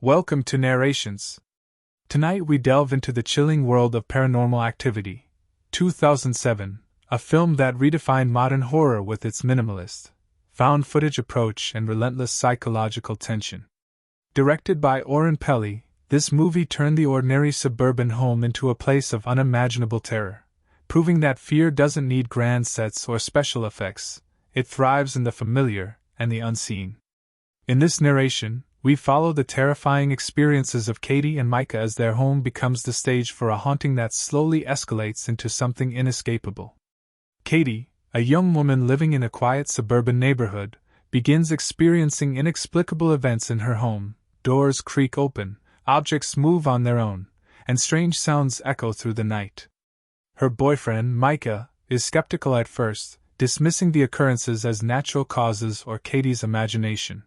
Welcome to Narrations. Tonight we delve into the chilling world of Paranormal Activity, 2007, a film that redefined modern horror with its minimalist, found footage approach and relentless psychological tension. Directed by Oren Peli, this movie turned the ordinary suburban home into a place of unimaginable terror, proving that fear doesn't need grand sets or special effects, it thrives in the familiar and the unseen. In this narration, we follow the terrifying experiences of Katie and Micah as their home becomes the stage for a haunting that slowly escalates into something inescapable. Katie, a young woman living in a quiet suburban neighborhood, begins experiencing inexplicable events in her home. Doors creak open, objects move on their own, and strange sounds echo through the night. Her boyfriend, Micah, is skeptical at first, dismissing the occurrences as natural causes or Katie's imagination.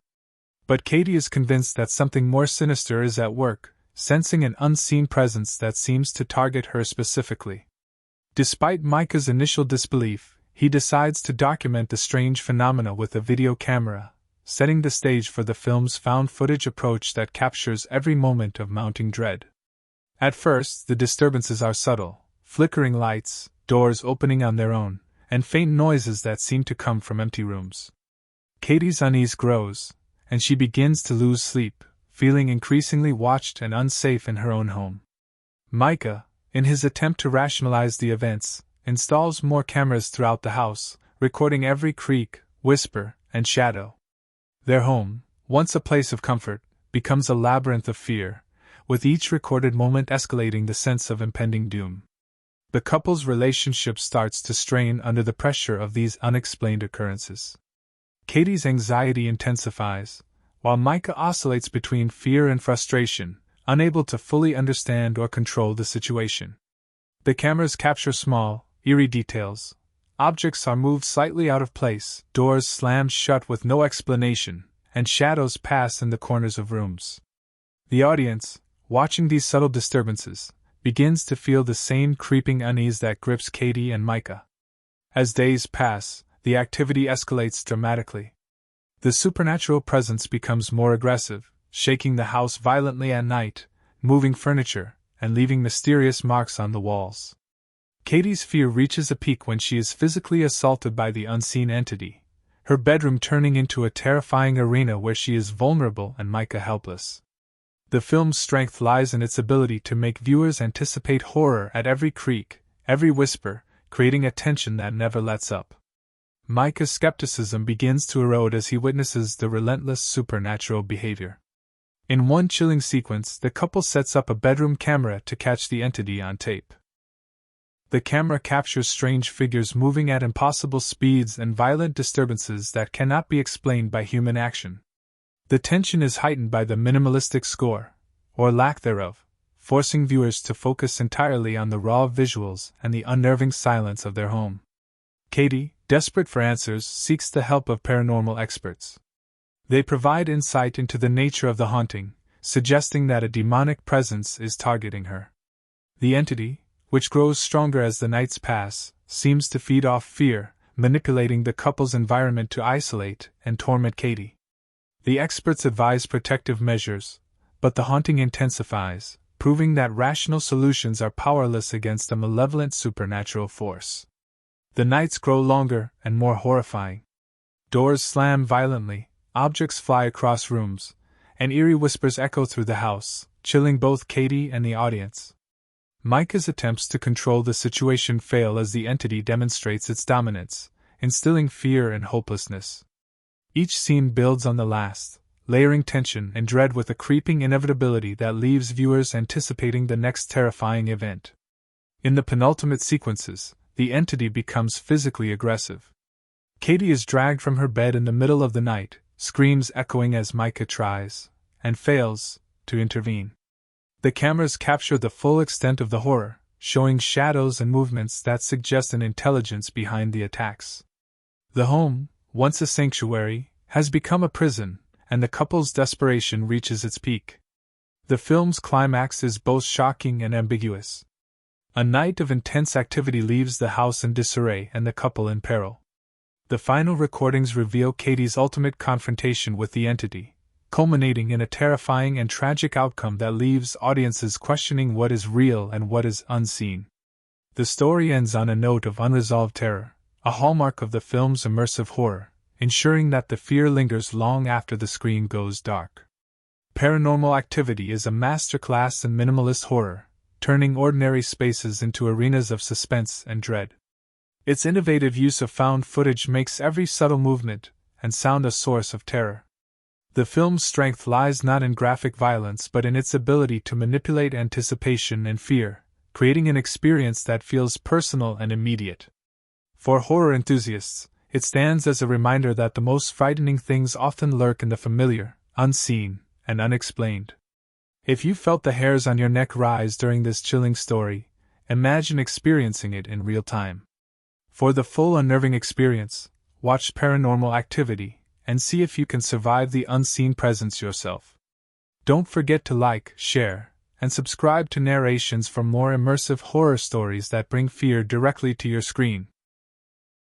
But Katie is convinced that something more sinister is at work, sensing an unseen presence that seems to target her specifically. Despite Micah's initial disbelief, he decides to document the strange phenomena with a video camera, setting the stage for the film's found footage approach that captures every moment of mounting dread. At first, the disturbances are subtle, flickering lights, doors opening on their own, and faint noises that seem to come from empty rooms. Katie's unease grows, and she begins to lose sleep, feeling increasingly watched and unsafe in her own home. Micah, in his attempt to rationalize the events, installs more cameras throughout the house, recording every creak, whisper, and shadow. Their home, once a place of comfort, becomes a labyrinth of fear, with each recorded moment escalating the sense of impending doom. The couple's relationship starts to strain under the pressure of these unexplained occurrences. Katie's anxiety intensifies, while Micah oscillates between fear and frustration, unable to fully understand or control the situation. The cameras capture small, eerie details. Objects are moved slightly out of place, doors slammed shut with no explanation, and shadows pass in the corners of rooms. The audience, watching these subtle disturbances, begins to feel the same creeping unease that grips Katie and Micah. As days pass, the activity escalates dramatically. The supernatural presence becomes more aggressive, shaking the house violently at night, moving furniture, and leaving mysterious marks on the walls. Katie's fear reaches a peak when she is physically assaulted by the unseen entity, her bedroom turning into a terrifying arena where she is vulnerable and Micah helpless. The film's strength lies in its ability to make viewers anticipate horror at every creak, every whisper, creating a tension that never lets up. Micah's skepticism begins to erode as he witnesses the relentless supernatural behavior. In one chilling sequence, the couple sets up a bedroom camera to catch the entity on tape. The camera captures strange figures moving at impossible speeds and violent disturbances that cannot be explained by human action. The tension is heightened by the minimalistic score, or lack thereof, forcing viewers to focus entirely on the raw visuals and the unnerving silence of their home. Katie, desperate for answers, seeks the help of paranormal experts. They provide insight into the nature of the haunting, suggesting that a demonic presence is targeting her. The entity, which grows stronger as the nights pass, seems to feed off fear, manipulating the couple's environment to isolate and torment Katie. The experts advise protective measures, but the haunting intensifies, proving that rational solutions are powerless against a malevolent supernatural force. The nights grow longer and more horrifying. Doors slam violently, objects fly across rooms, and eerie whispers echo through the house, chilling both Katie and the audience. Micah's attempts to control the situation fail as the entity demonstrates its dominance, instilling fear and hopelessness. Each scene builds on the last, layering tension and dread with a creeping inevitability that leaves viewers anticipating the next terrifying event. In the penultimate sequences, the entity becomes physically aggressive. Katie is dragged from her bed in the middle of the night, screams echoing as Micah tries, and fails, to intervene. The cameras capture the full extent of the horror, showing shadows and movements that suggest an intelligence behind the attacks. The home, once a sanctuary, has become a prison, and the couple's desperation reaches its peak. The film's climax is both shocking and ambiguous. A night of intense activity leaves the house in disarray and the couple in peril. The final recordings reveal Katie's ultimate confrontation with the entity, culminating in a terrifying and tragic outcome that leaves audiences questioning what is real and what is unseen. The story ends on a note of unresolved terror, a hallmark of the film's immersive horror, ensuring that the fear lingers long after the screen goes dark. Paranormal Activity is a masterclass in minimalist horror, turning ordinary spaces into arenas of suspense and dread. Its innovative use of found footage makes every subtle movement and sound a source of terror. The film's strength lies not in graphic violence but in its ability to manipulate anticipation and fear, creating an experience that feels personal and immediate. For horror enthusiasts, it stands as a reminder that the most frightening things often lurk in the familiar, unseen, and unexplained. If you felt the hairs on your neck rise during this chilling story, imagine experiencing it in real time. For the full unnerving experience, watch Paranormal Activity and see if you can survive the unseen presence yourself. Don't forget to like, share, and subscribe to Narrations for more immersive horror stories that bring fear directly to your screen.